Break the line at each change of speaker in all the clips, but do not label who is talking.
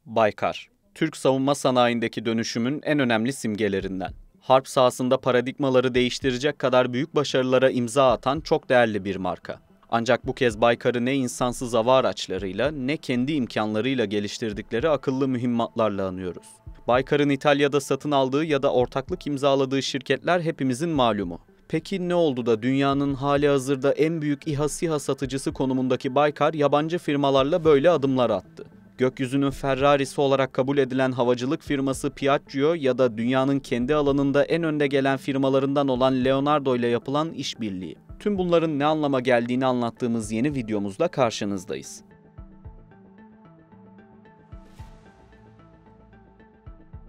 Baykar, Türk savunma sanayindeki dönüşümün en önemli simgelerinden. Harp sahasında paradigmaları değiştirecek kadar büyük başarılara imza atan çok değerli bir marka. Ancak bu kez Baykar'ı ne insansız hava araçlarıyla ne kendi imkanlarıyla geliştirdikleri akıllı mühimmatlarla anıyoruz. Baykar'ın İtalya'da satın aldığı ya da ortaklık imzaladığı şirketler hepimizin malumu. Peki ne oldu da dünyanın halihazırda en büyük İHA SİHA satıcısı konumundaki Baykar yabancı firmalarla böyle adımlar attı? Gökyüzünün Ferrari'si olarak kabul edilen havacılık firması Piaggio ya da dünyanın kendi alanında en önde gelen firmalarından olan Leonardo ile yapılan işbirliği. Tüm bunların ne anlama geldiğini anlattığımız yeni videomuzla karşınızdayız.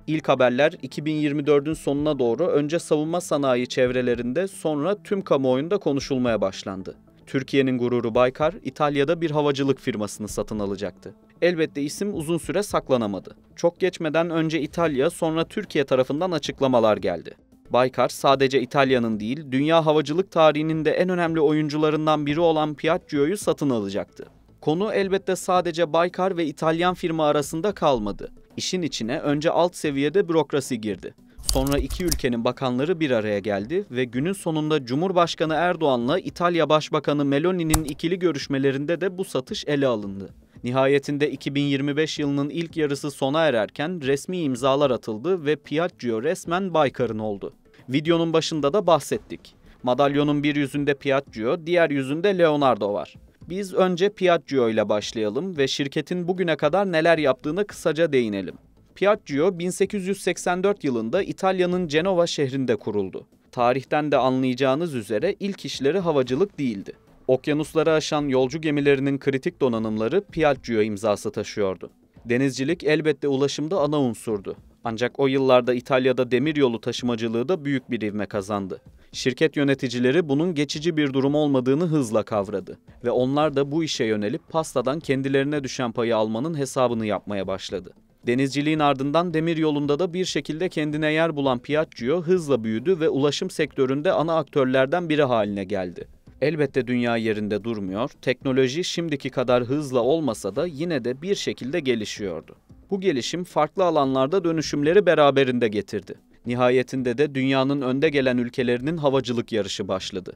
İlk haberler 2024'ün sonuna doğru önce savunma sanayi çevrelerinde sonra tüm kamuoyunda konuşulmaya başlandı. Türkiye'nin gururu Baykar, İtalya'da bir havacılık firmasını satın alacaktı. Elbette isim uzun süre saklanamadı. Çok geçmeden önce İtalya, sonra Türkiye tarafından açıklamalar geldi. Baykar sadece İtalya'nın değil, dünya havacılık tarihinin de en önemli oyuncularından biri olan Piaggio'yu satın alacaktı. Konu elbette sadece Baykar ve İtalyan firma arasında kalmadı. İşin içine önce alt seviyede bürokrasi girdi. Sonra iki ülkenin bakanları bir araya geldi ve günün sonunda Cumhurbaşkanı Erdoğan'la İtalya Başbakanı Meloni'nin ikili görüşmelerinde de bu satış ele alındı. Nihayetinde 2025 yılının ilk yarısı sona ererken resmi imzalar atıldı ve Piaggio resmen Baykar'ın oldu. Videonun başında da bahsettik. Madalyonun bir yüzünde Piaggio, diğer yüzünde Leonardo var. Biz önce Piaggio ile başlayalım ve şirketin bugüne kadar neler yaptığına kısaca değinelim. Piaggio 1884 yılında İtalya'nın Cenova şehrinde kuruldu. Tarihten de anlayacağınız üzere ilk işleri havacılık değildi. Okyanusları aşan yolcu gemilerinin kritik donanımları Piaggio imzası taşıyordu. Denizcilik elbette ulaşımda ana unsurdu. Ancak o yıllarda İtalya'da demiryolu taşımacılığı da büyük bir ivme kazandı. Şirket yöneticileri bunun geçici bir durum olmadığını hızla kavradı ve onlar da bu işe yönelip pastadan kendilerine düşen payı almanın hesabını yapmaya başladı. Denizciliğin ardından demiryolunda da bir şekilde kendine yer bulan Piaggio hızla büyüdü ve ulaşım sektöründe ana aktörlerden biri haline geldi. Elbette dünya yerinde durmuyor, teknoloji şimdiki kadar hızla olmasa da yine de bir şekilde gelişiyordu. Bu gelişim farklı alanlarda dönüşümleri beraberinde getirdi. Nihayetinde de dünyanın önde gelen ülkelerinin havacılık yarışı başladı.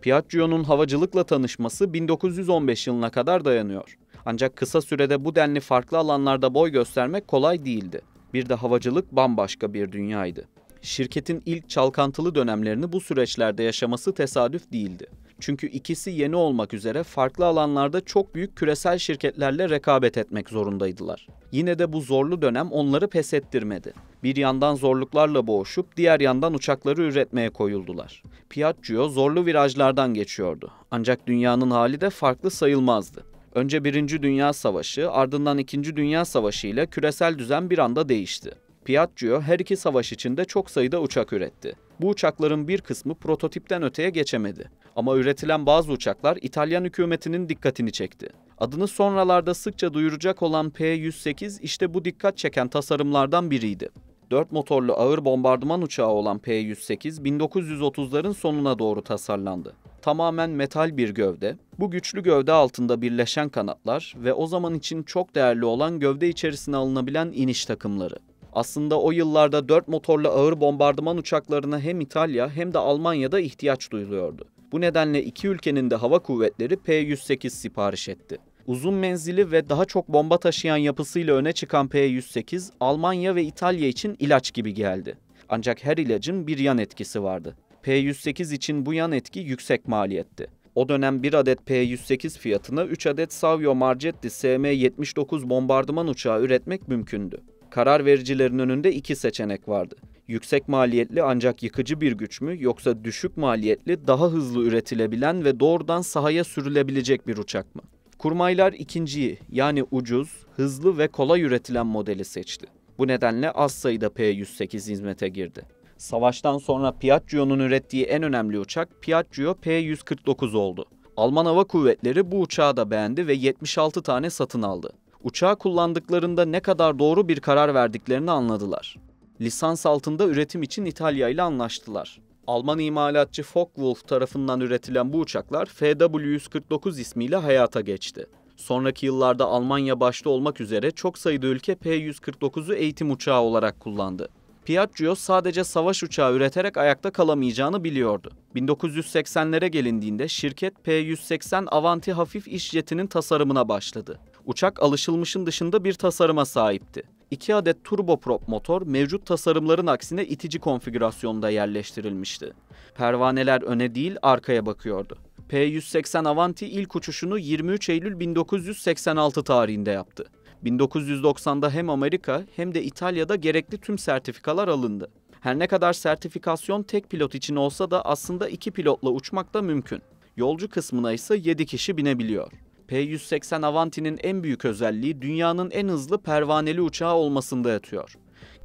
Piaggio'nun havacılıkla tanışması 1915 yılına kadar dayanıyor. Ancak kısa sürede bu denli farklı alanlarda boy göstermek kolay değildi. Bir de havacılık bambaşka bir dünyaydı. Şirketin ilk çalkantılı dönemlerini bu süreçlerde yaşaması tesadüf değildi. Çünkü ikisi yeni olmak üzere farklı alanlarda çok büyük küresel şirketlerle rekabet etmek zorundaydılar. Yine de bu zorlu dönem onları pes ettirmedi. Bir yandan zorluklarla boğuşup diğer yandan uçakları üretmeye koyuldular. Piaggio zorlu virajlardan geçiyordu. Ancak dünyanın hali de farklı sayılmazdı. Önce Birinci Dünya Savaşı, ardından İkinci Dünya Savaşı ile küresel düzen bir anda değişti. Piaggio her iki savaş içinde çok sayıda uçak üretti. Bu uçakların bir kısmı prototipten öteye geçemedi. Ama üretilen bazı uçaklar İtalyan hükümetinin dikkatini çekti. Adını sonralarda sıkça duyuracak olan P-108 işte bu dikkat çeken tasarımlardan biriydi. 4 motorlu ağır bombardıman uçağı olan P-108 1930'ların sonuna doğru tasarlandı. Tamamen metal bir gövde, bu güçlü gövde altında birleşen kanatlar ve o zaman için çok değerli olan gövde içerisine alınabilen iniş takımları. Aslında o yıllarda 4 motorlu ağır bombardıman uçaklarına hem İtalya hem de Almanya'da ihtiyaç duyuluyordu. Bu nedenle iki ülkenin de hava kuvvetleri P-108 sipariş etti. Uzun menzili ve daha çok bomba taşıyan yapısıyla öne çıkan P-108, Almanya ve İtalya için ilaç gibi geldi. Ancak her ilacın bir yan etkisi vardı. P-108 için bu yan etki yüksek maliyetti. O dönem bir adet P-108 fiyatına 3 adet Savio Margetti SM-79 bombardıman uçağı üretmek mümkündü. Karar vericilerin önünde iki seçenek vardı. Yüksek maliyetli ancak yıkıcı bir güç mü yoksa düşük maliyetli, daha hızlı üretilebilen ve doğrudan sahaya sürülebilecek bir uçak mı? Kurmaylar ikinciyi, yani ucuz, hızlı ve kolay üretilen modeli seçti. Bu nedenle az sayıda P-108 hizmete girdi. Savaştan sonra Piaggio'nun ürettiği en önemli uçak Piaggio P-149 oldu. Alman Hava Kuvvetleri bu uçağı da beğendi ve 76 tane satın aldı. Uçağı kullandıklarında ne kadar doğru bir karar verdiklerini anladılar. Lisans altında üretim için İtalya ile anlaştılar. Alman imalatçı Focke-Wulf tarafından üretilen bu uçaklar FW-149 ismiyle hayata geçti. Sonraki yıllarda Almanya başta olmak üzere çok sayıda ülke P-149'u eğitim uçağı olarak kullandı. Piaggio sadece savaş uçağı üreterek ayakta kalamayacağını biliyordu. 1980'lere gelindiğinde şirket P-180 Avanti hafif iş jetinin tasarımına başladı. Uçak alışılmışın dışında bir tasarıma sahipti. 2 adet turboprop motor mevcut tasarımların aksine itici konfigürasyonda yerleştirilmişti. Pervaneler öne değil arkaya bakıyordu. P-180 Avanti ilk uçuşunu 23 Eylül 1986 tarihinde yaptı. 1990'da hem Amerika hem de İtalya'da gerekli tüm sertifikalar alındı. Her ne kadar sertifikasyon tek pilot için olsa da aslında 2 pilotla uçmak da mümkün. Yolcu kısmına ise 7 kişi binebiliyor. P-180 Avanti'nin en büyük özelliği dünyanın en hızlı pervaneli uçağı olmasında yatıyor.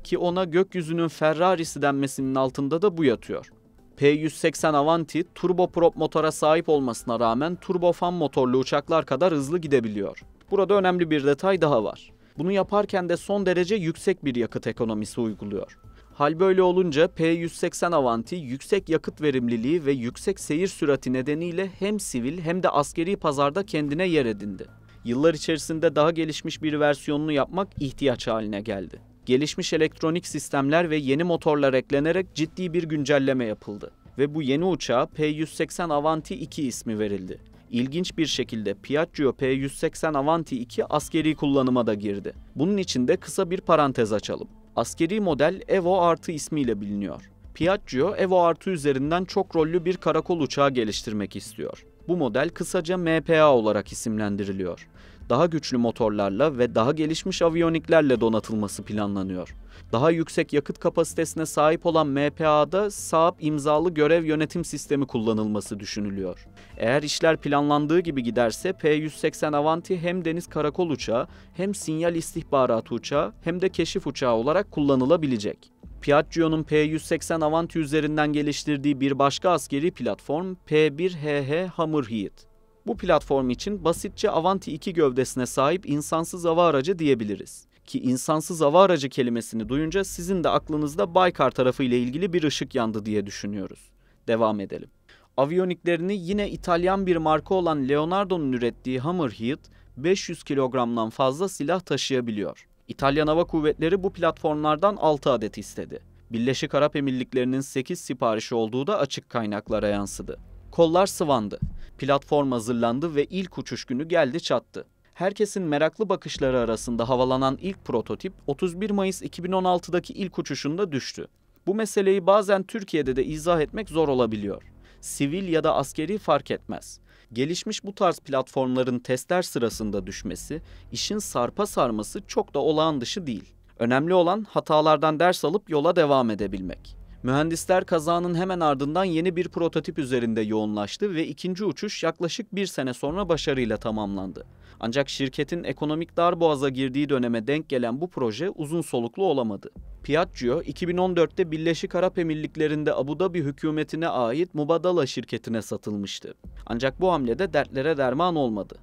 Ki ona gökyüzünün Ferrari'si denmesinin altında da bu yatıyor. P-180 Avanti, turboprop motora sahip olmasına rağmen turbofan motorlu uçaklar kadar hızlı gidebiliyor. Burada önemli bir detay daha var. Bunu yaparken de son derece yüksek bir yakıt ekonomisi uyguluyor. Hal böyle olunca P-180 Avanti yüksek yakıt verimliliği ve yüksek seyir sürati nedeniyle hem sivil hem de askeri pazarda kendine yer edindi. Yıllar içerisinde daha gelişmiş bir versiyonunu yapmak ihtiyaç haline geldi. Gelişmiş elektronik sistemler ve yeni motorlar eklenerek ciddi bir güncelleme yapıldı. Ve bu yeni uçağa P-180 Avanti 2 ismi verildi. İlginç bir şekilde Piaggio P-180 Avanti 2 askeri kullanıma da girdi. Bunun için de kısa bir parantez açalım. Askeri model Evo Artı ismiyle biliniyor. Piaggio Evo Artı üzerinden çok rollü bir karakol uçağı geliştirmek istiyor. Bu model kısaca MPA olarak isimlendiriliyor. Daha güçlü motorlarla ve daha gelişmiş aviyoniklerle donatılması planlanıyor. Daha yüksek yakıt kapasitesine sahip olan MPA'da Saab imzalı görev yönetim sistemi kullanılması düşünülüyor. Eğer işler planlandığı gibi giderse P-180 Avanti hem deniz karakol uçağı, hem sinyal istihbaratı uçağı, hem de keşif uçağı olarak kullanılabilecek. Piaggio'nun P-180 Avanti üzerinden geliştirdiği bir başka askeri platform P-1HH Hammerhead. Bu platform için basitçe Avanti 2 gövdesine sahip insansız hava aracı diyebiliriz. Ki insansız hava aracı kelimesini duyunca sizin de aklınızda Baykar tarafı ile ilgili bir ışık yandı diye düşünüyoruz. Devam edelim. Aviyoniklerini yine İtalyan bir marka olan Leonardo'nun ürettiği Hammerhead 500 kilogramdan fazla silah taşıyabiliyor. İtalyan Hava Kuvvetleri bu platformlardan 6 adet istedi. Birleşik Arap Emirlikleri'nin 8 siparişi olduğu da açık kaynaklara yansıdı. Kollar sıvandı. Platform hazırlandı ve ilk uçuş günü geldi çattı. Herkesin meraklı bakışları arasında havalanan ilk prototip 31 Mayıs 2016'daki ilk uçuşunda düştü. Bu meseleyi bazen Türkiye'de de izah etmek zor olabiliyor. Sivil ya da askeri fark etmez. Gelişmiş bu tarz platformların testler sırasında düşmesi, işin sarpa sarması çok da olağan dışı değil. Önemli olan hatalardan ders alıp yola devam edebilmek. Mühendisler kazanın hemen ardından yeni bir prototip üzerinde yoğunlaştı ve ikinci uçuş yaklaşık 1 sene sonra başarıyla tamamlandı. Ancak şirketin ekonomik darboğaza girdiği döneme denk gelen bu proje uzun soluklu olamadı. Piaggio, 2014'te Birleşik Arap Emirlikleri'nde Abu Dhabi hükümetine ait Mubadala şirketine satılmıştı. Ancak bu hamlede dertlere derman olmadı.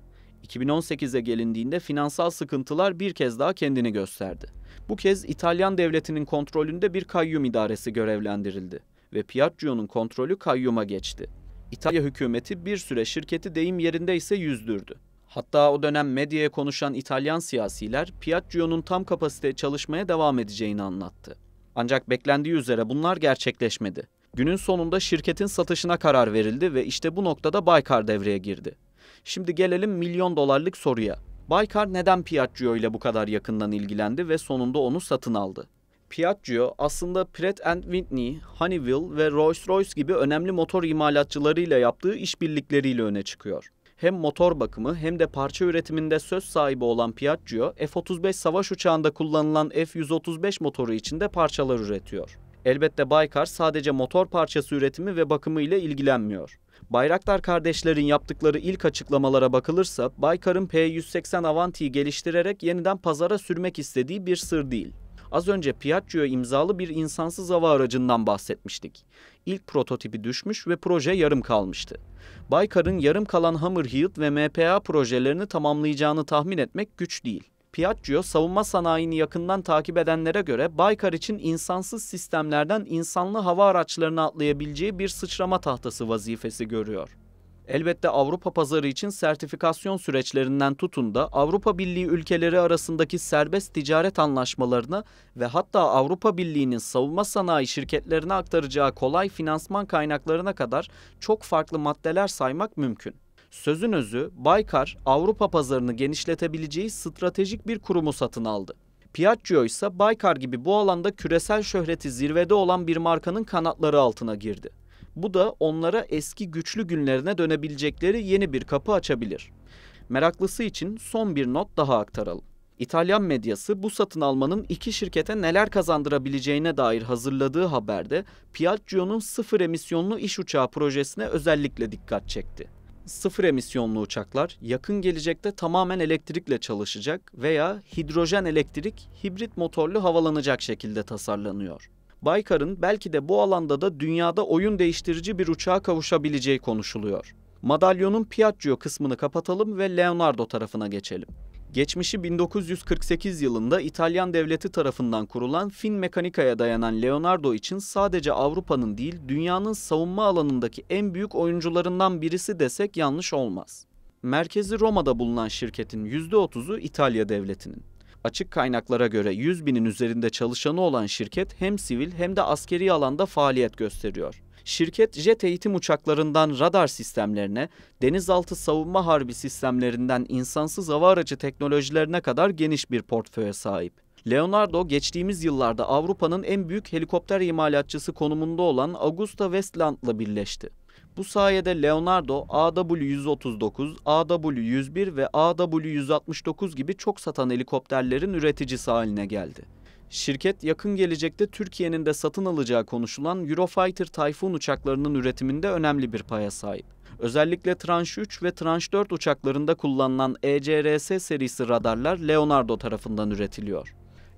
2018'e gelindiğinde finansal sıkıntılar bir kez daha kendini gösterdi. Bu kez İtalyan devletinin kontrolünde bir kayyum idaresi görevlendirildi ve Piaggio'nun kontrolü kayyuma geçti. İtalya hükümeti bir süre şirketi deyim yerindeyse yüzdürdü. Hatta o dönem medyaya konuşan İtalyan siyasiler Piaggio'nun tam kapasite çalışmaya devam edeceğini anlattı. Ancak beklendiği üzere bunlar gerçekleşmedi. Günün sonunda şirketin satışına karar verildi ve işte bu noktada Baykar devreye girdi. Şimdi gelelim milyon dolarlık soruya. Baykar neden Piaggio ile bu kadar yakından ilgilendi ve sonunda onu satın aldı? Piaggio aslında Pratt & Whitney, Honeywell ve Rolls-Royce gibi önemli motor imalatçılarıyla yaptığı işbirlikleriyle öne çıkıyor. Hem motor bakımı hem de parça üretiminde söz sahibi olan Piaggio, F-35 savaş uçağında kullanılan F-135 motoru için de parçalar üretiyor. Elbette Baykar sadece motor parçası üretimi ve bakımı ile ilgilenmiyor. Bayraktar kardeşlerin yaptıkları ilk açıklamalara bakılırsa Baykar'ın P-180 Avanti'yi geliştirerek yeniden pazara sürmek istediği bir sır değil. Az önce Piaggio imzalı bir insansız hava aracından bahsetmiştik. İlk prototipi düşmüş ve proje yarım kalmıştı. Baykar'ın yarım kalan Hammerhead ve MPA projelerini tamamlayacağını tahmin etmek güç değil. Piaggio, savunma sanayini yakından takip edenlere göre Baykar için insansız sistemlerden insanlı hava araçlarına atlayabileceği bir sıçrama tahtası vazifesi görüyor. Elbette Avrupa pazarı için sertifikasyon süreçlerinden tutun da Avrupa Birliği ülkeleri arasındaki serbest ticaret anlaşmalarına ve hatta Avrupa Birliği'nin savunma sanayi şirketlerine aktaracağı kolay finansman kaynaklarına kadar çok farklı maddeler saymak mümkün. Sözün özü, Baykar, Avrupa pazarını genişletebileceği stratejik bir kurumu satın aldı. Piaggio ise Baykar gibi bu alanda küresel şöhreti zirvede olan bir markanın kanatları altına girdi. Bu da onlara eski güçlü günlerine dönebilecekleri yeni bir kapı açabilir. Meraklısı için son bir not daha aktaralım. İtalyan medyası bu satın almanın iki şirkete neler kazandırabileceğine dair hazırladığı haberde Piaggio'nun sıfır emisyonlu iş uçağı projesine özellikle dikkat çekti. Sıfır emisyonlu uçaklar yakın gelecekte tamamen elektrikle çalışacak veya hidrojen elektrik hibrit motorlu havalanacak şekilde tasarlanıyor. Baykar'ın belki de bu alanda da dünyada oyun değiştirici bir uçağa kavuşabileceği konuşuluyor. Madalyonun Piaggio kısmını kapatalım ve Leonardo tarafına geçelim. Geçmişi 1948 yılında İtalyan devleti tarafından kurulan Finmeccanica'ya dayanan Leonardo için sadece Avrupa'nın değil, dünyanın savunma alanındaki en büyük oyuncularından birisi desek yanlış olmaz. Merkezi Roma'da bulunan şirketin %30'u İtalya devletinin. Açık kaynaklara göre 100 binin üzerinde çalışanı olan şirket hem sivil hem de askeri alanda faaliyet gösteriyor. Şirket jet eğitim uçaklarından radar sistemlerine, denizaltı savunma harbi sistemlerinden insansız hava aracı teknolojilerine kadar geniş bir portföye sahip. Leonardo geçtiğimiz yıllarda Avrupa'nın en büyük helikopter imalatçısı konumunda olan AgustaWestland'la birleşti. Bu sayede Leonardo AW139, AW101 ve AW169 gibi çok satan helikopterlerin üreticisi haline geldi. Şirket yakın gelecekte Türkiye'nin de satın alacağı konuşulan Eurofighter Typhoon uçaklarının üretiminde önemli bir paya sahip. Özellikle Tranche 3 ve Tranche 4 uçaklarında kullanılan ECRS serisi radarlar Leonardo tarafından üretiliyor.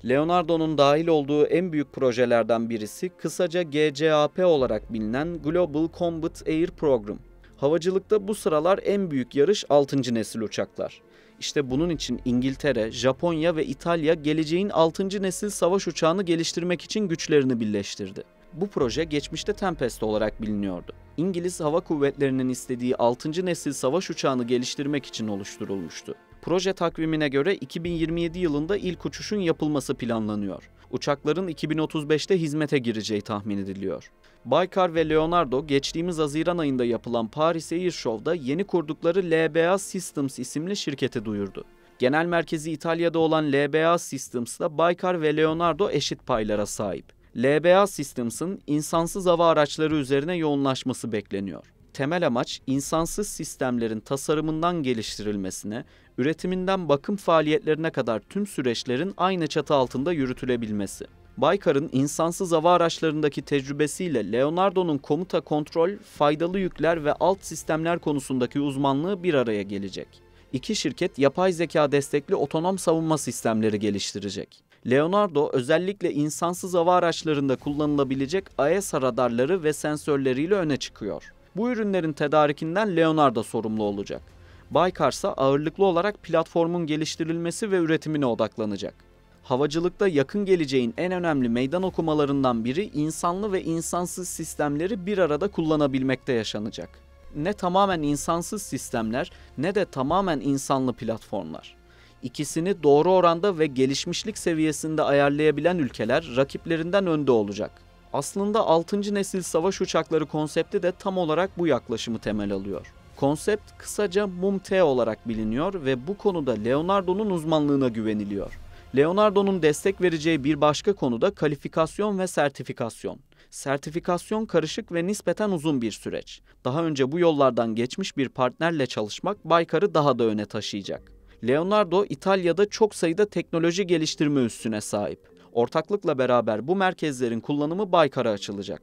Leonardo'nun dahil olduğu en büyük projelerden birisi kısaca GCAP olarak bilinen Global Combat Air Program. Havacılıkta bu sıralar en büyük yarış 6. nesil uçaklar. İşte bunun için İngiltere, Japonya ve İtalya geleceğin 6. nesil savaş uçağını geliştirmek için güçlerini birleştirdi. Bu proje geçmişte Tempest olarak biliniyordu. İngiliz Hava Kuvvetleri'nin istediği 6. nesil savaş uçağını geliştirmek için oluşturulmuştu. Proje takvimine göre 2027 yılında ilk uçuşun yapılması planlanıyor. Uçakların 2035'te hizmete gireceği tahmin ediliyor. Baykar ve Leonardo geçtiğimiz Haziran ayında yapılan Paris Air Show'da yeni kurdukları LBA Systems isimli şirketi duyurdu. Genel merkezi İtalya'da olan LBA Systems'da Baykar ve Leonardo eşit paylara sahip. LBA Systems'ın insansız hava araçları üzerine yoğunlaşması bekleniyor. Temel amaç insansız sistemlerin tasarımından geliştirilmesine, üretiminden bakım faaliyetlerine kadar tüm süreçlerin aynı çatı altında yürütülebilmesi. Baykar'ın insansız hava araçlarındaki tecrübesiyle Leonardo'nun komuta kontrol, faydalı yükler ve alt sistemler konusundaki uzmanlığı bir araya gelecek. İki şirket yapay zeka destekli otonom savunma sistemleri geliştirecek. Leonardo özellikle insansız hava araçlarında kullanılabilecek AESA radarları ve sensörleriyle öne çıkıyor. Bu ürünlerin tedarikinden Leonardo sorumlu olacak. Baykar ise ağırlıklı olarak platformun geliştirilmesi ve üretimine odaklanacak. Havacılıkta yakın geleceğin en önemli meydan okumalarından biri insanlı ve insansız sistemleri bir arada kullanabilmekte yaşanacak. Ne tamamen insansız sistemler ne de tamamen insanlı platformlar. İkisini doğru oranda ve gelişmişlik seviyesinde ayarlayabilen ülkeler rakiplerinden önde olacak. Aslında 6. nesil savaş uçakları konsepti de tam olarak bu yaklaşımı temel alıyor. Konsept kısaca MUM-T olarak biliniyor ve bu konuda Leonardo'nun uzmanlığına güveniliyor. Leonardo'nun destek vereceği bir başka konu da kalifikasyon ve sertifikasyon. Sertifikasyon karışık ve nispeten uzun bir süreç. Daha önce bu yollardan geçmiş bir partnerle çalışmak Baykar'ı daha da öne taşıyacak. Leonardo, İtalya'da çok sayıda teknoloji geliştirme üssüne sahip. Ortaklıkla beraber bu merkezlerin kullanımı Baykar'a açılacak.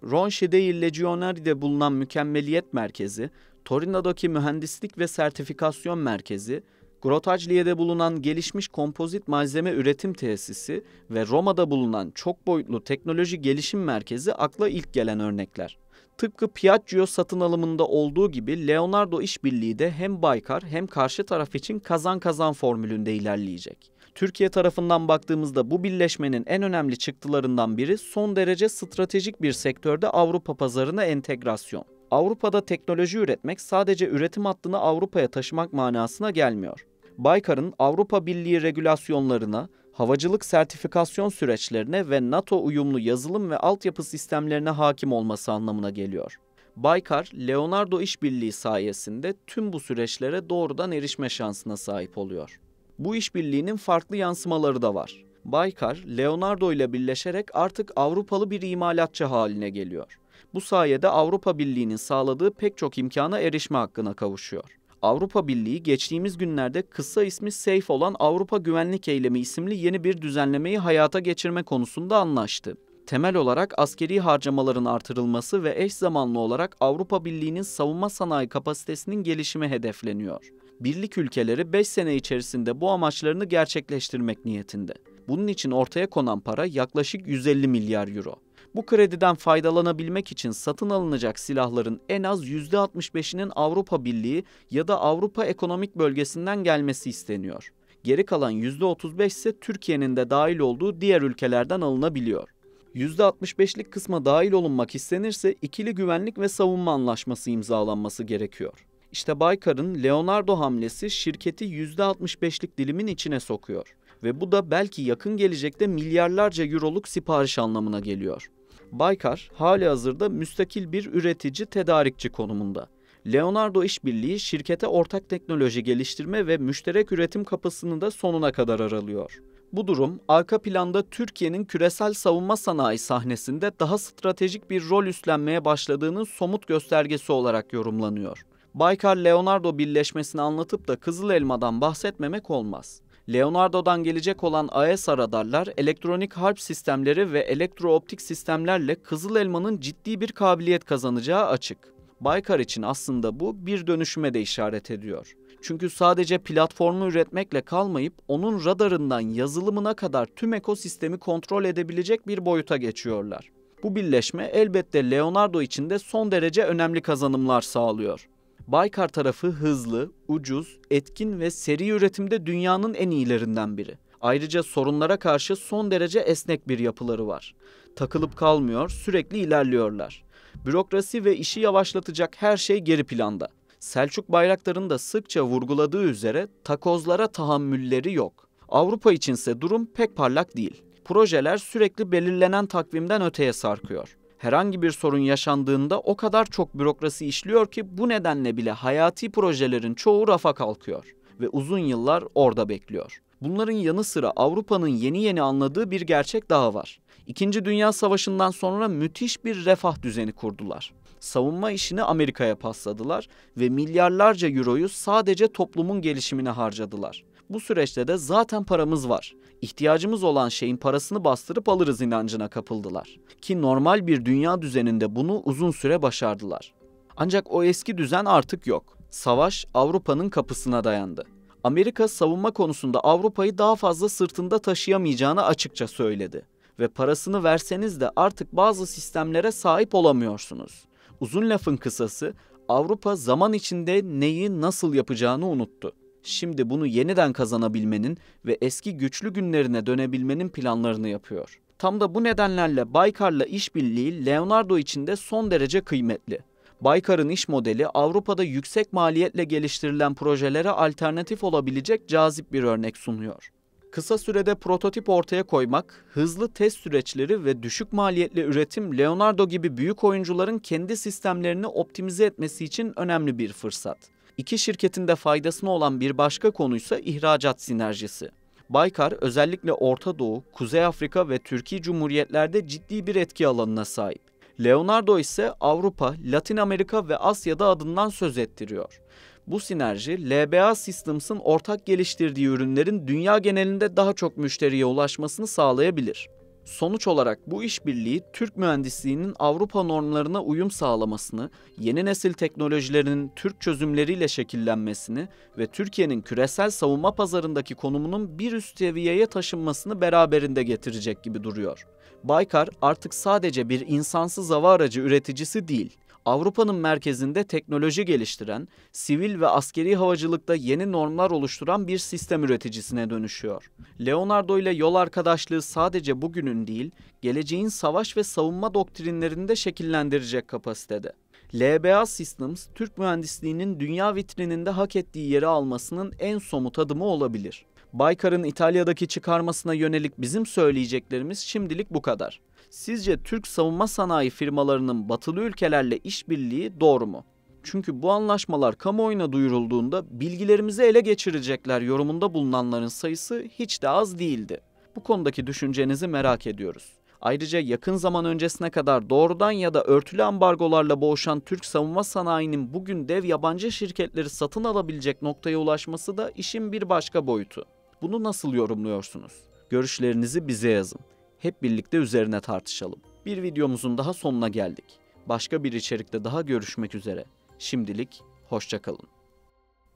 Ronchi dei Legionari'de bulunan Mükemmeliyet Merkezi, Torino'daki Mühendislik ve Sertifikasyon Merkezi, Grottaglia'da bulunan Gelişmiş Kompozit Malzeme Üretim Tesisi ve Roma'da bulunan Çok Boyutlu Teknoloji Gelişim Merkezi akla ilk gelen örnekler. Tıpkı Piaggio satın alımında olduğu gibi Leonardo işbirliği de hem Baykar hem karşı taraf için kazan-kazan formülünde ilerleyecek. Türkiye tarafından baktığımızda bu birleşmenin en önemli çıktılarından biri son derece stratejik bir sektörde Avrupa pazarına entegrasyon. Avrupa'da teknoloji üretmek sadece üretim hattını Avrupa'ya taşımak manasına gelmiyor. Baykar'ın Avrupa Birliği regülasyonlarına, havacılık sertifikasyon süreçlerine ve NATO uyumlu yazılım ve altyapı sistemlerine hakim olması anlamına geliyor. Baykar, Leonardo işbirliği sayesinde tüm bu süreçlere doğrudan erişme şansına sahip oluyor. Bu işbirliğinin farklı yansımaları da var. Baykar, Leonardo ile birleşerek artık Avrupalı bir imalatçı haline geliyor. Bu sayede Avrupa Birliği'nin sağladığı pek çok imkana erişme hakkına kavuşuyor. Avrupa Birliği geçtiğimiz günlerde kısa ismi SAFE olan Avrupa Güvenlik Eylemi isimli yeni bir düzenlemeyi hayata geçirme konusunda anlaştı. Temel olarak askeri harcamaların artırılması ve eş zamanlı olarak Avrupa Birliği'nin savunma sanayi kapasitesinin gelişimi hedefleniyor. Birlik ülkeleri 5 sene içerisinde bu amaçlarını gerçekleştirmek niyetinde. Bunun için ortaya konan para yaklaşık 150 milyar euro. Bu krediden faydalanabilmek için satın alınacak silahların en az %65'inin Avrupa Birliği ya da Avrupa Ekonomik Bölgesi'nden gelmesi isteniyor. Geri kalan %35 ise Türkiye'nin de dahil olduğu diğer ülkelerden alınabiliyor. %65'lik kısma dahil olunmak istenirse ikili güvenlik ve savunma anlaşması imzalanması gerekiyor. İşte Baykar'ın Leonardo hamlesi şirketi %65'lik dilimin içine sokuyor. Ve bu da belki yakın gelecekte milyarlarca euroluk sipariş anlamına geliyor. Baykar, halihazırda müstakil bir üretici tedarikçi konumunda. Leonardo işbirliği şirkete ortak teknoloji geliştirme ve müşterek üretim kapısını da sonuna kadar aralıyor. Bu durum, arka planda Türkiye'nin küresel savunma sanayi sahnesinde daha stratejik bir rol üstlenmeye başladığının somut göstergesi olarak yorumlanıyor. Baykar-Leonardo birleşmesini anlatıp da Kızıl Elma'dan bahsetmemek olmaz. Leonardo'dan gelecek olan AESA radarlar, elektronik harp sistemleri ve elektrooptik sistemlerle Kızıl Elma'nın ciddi bir kabiliyet kazanacağı açık. Baykar için aslında bu bir dönüşüme de işaret ediyor. Çünkü sadece platformu üretmekle kalmayıp onun radarından yazılımına kadar tüm ekosistemi kontrol edebilecek bir boyuta geçiyorlar. Bu birleşme elbette Leonardo için de son derece önemli kazanımlar sağlıyor. Baykar tarafı hızlı, ucuz, etkin ve seri üretimde dünyanın en iyilerinden biri. Ayrıca sorunlara karşı son derece esnek bir yapıları var. Takılıp kalmıyor, sürekli ilerliyorlar. Bürokrasi ve işi yavaşlatacak her şey geri planda. Selçuk Bayraktar'ın da sıkça vurguladığı üzere takozlara tahammülleri yok. Avrupa içinse durum pek parlak değil. Projeler sürekli belirlenen takvimden öteye sarkıyor. Herhangi bir sorun yaşandığında o kadar çok bürokrasi işliyor ki bu nedenle bile hayati projelerin çoğu rafa kalkıyor ve uzun yıllar orada bekliyor. Bunların yanı sıra Avrupa'nın yeni anladığı bir gerçek daha var. İkinci Dünya Savaşı'ndan sonra müthiş bir refah düzeni kurdular. Savunma işini Amerika'ya pasladılar ve milyarlarca euroyu sadece toplumun gelişimine harcadılar. Bu süreçte de zaten paramız var. İhtiyacımız olan şeyin parasını bastırıp alırız inancına kapıldılar. Ki normal bir dünya düzeninde bunu uzun süre başardılar. Ancak o eski düzen artık yok. Savaş Avrupa'nın kapısına dayandı. Amerika savunma konusunda Avrupa'yı daha fazla sırtında taşıyamayacağını açıkça söyledi. Ve parasını verseniz de artık bazı sistemlere sahip olamıyorsunuz. Uzun lafın kısası, Avrupa zaman içinde neyi nasıl yapacağını unuttu. Şimdi bunu yeniden kazanabilmenin ve eski güçlü günlerine dönebilmenin planlarını yapıyor. Tam da bu nedenlerle Baykar'la işbirliği Leonardo için de son derece kıymetli. Baykar'ın iş modeli Avrupa'da yüksek maliyetle geliştirilen projelere alternatif olabilecek cazip bir örnek sunuyor. Kısa sürede prototip ortaya koymak, hızlı test süreçleri ve düşük maliyetli üretim Leonardo gibi büyük oyuncuların kendi sistemlerini optimize etmesi için önemli bir fırsat. İki şirketin de faydasına olan bir başka konuysa ihracat sinerjisi. Baykar özellikle Orta Doğu, Kuzey Afrika ve Türkiye Cumhuriyetlerde ciddi bir etki alanına sahip. Leonardo ise Avrupa, Latin Amerika ve Asya'da adından söz ettiriyor. Bu sinerji, LBA Systems'ın ortak geliştirdiği ürünlerin dünya genelinde daha çok müşteriye ulaşmasını sağlayabilir. Sonuç olarak bu işbirliği Türk mühendisliğinin Avrupa normlarına uyum sağlamasını, yeni nesil teknolojilerin Türk çözümleriyle şekillenmesini ve Türkiye'nin küresel savunma pazarındaki konumunun bir üst seviyeye taşınmasını beraberinde getirecek gibi duruyor. Baykar artık sadece bir insansız hava aracı üreticisi değil, Avrupa'nın merkezinde teknoloji geliştiren, sivil ve askeri havacılıkta yeni normlar oluşturan bir sistem üreticisine dönüşüyor. Leonardo ile yol arkadaşlığı sadece bugünün değil, geleceğin savaş ve savunma doktrinlerini de şekillendirecek kapasitede. LBA Systems, Türk mühendisliğinin dünya vitrininde hak ettiği yeri almasının en somut adımı olabilir. Baykar'ın İtalya'daki çıkarmasına yönelik bizim söyleyeceklerimiz şimdilik bu kadar. Sizce Türk savunma sanayi firmalarının batılı ülkelerle işbirliği doğru mu? Çünkü bu anlaşmalar kamuoyuna duyurulduğunda bilgilerimizi ele geçirecekler yorumunda bulunanların sayısı hiç de az değildi. Bu konudaki düşüncenizi merak ediyoruz. Ayrıca yakın zaman öncesine kadar doğrudan ya da örtülü ambargolarla boğuşan Türk savunma sanayinin bugün dev yabancı şirketleri satın alabilecek noktaya ulaşması da işin bir başka boyutu. Bunu nasıl yorumluyorsunuz? Görüşlerinizi bize yazın. Hep birlikte üzerine tartışalım. Bir videomuzun daha sonuna geldik. Başka bir içerikte daha görüşmek üzere. Şimdilik hoşça kalın.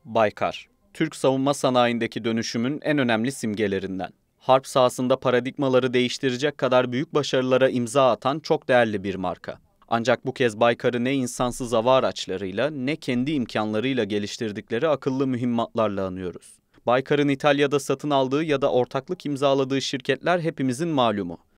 Baykar, Türk savunma sanayindeki dönüşümün en önemli simgelerinden. Harp sahasında paradigmaları değiştirecek kadar büyük başarılara imza atan çok değerli bir marka. Ancak bu kez Baykar'ı ne insansız hava araçlarıyla ne kendi imkanlarıyla geliştirdikleri akıllı mühimmatlarla anıyoruz. Baykar'ın İtalya'da satın aldığı ya da ortaklık imzaladığı şirketler hepimizin malumu.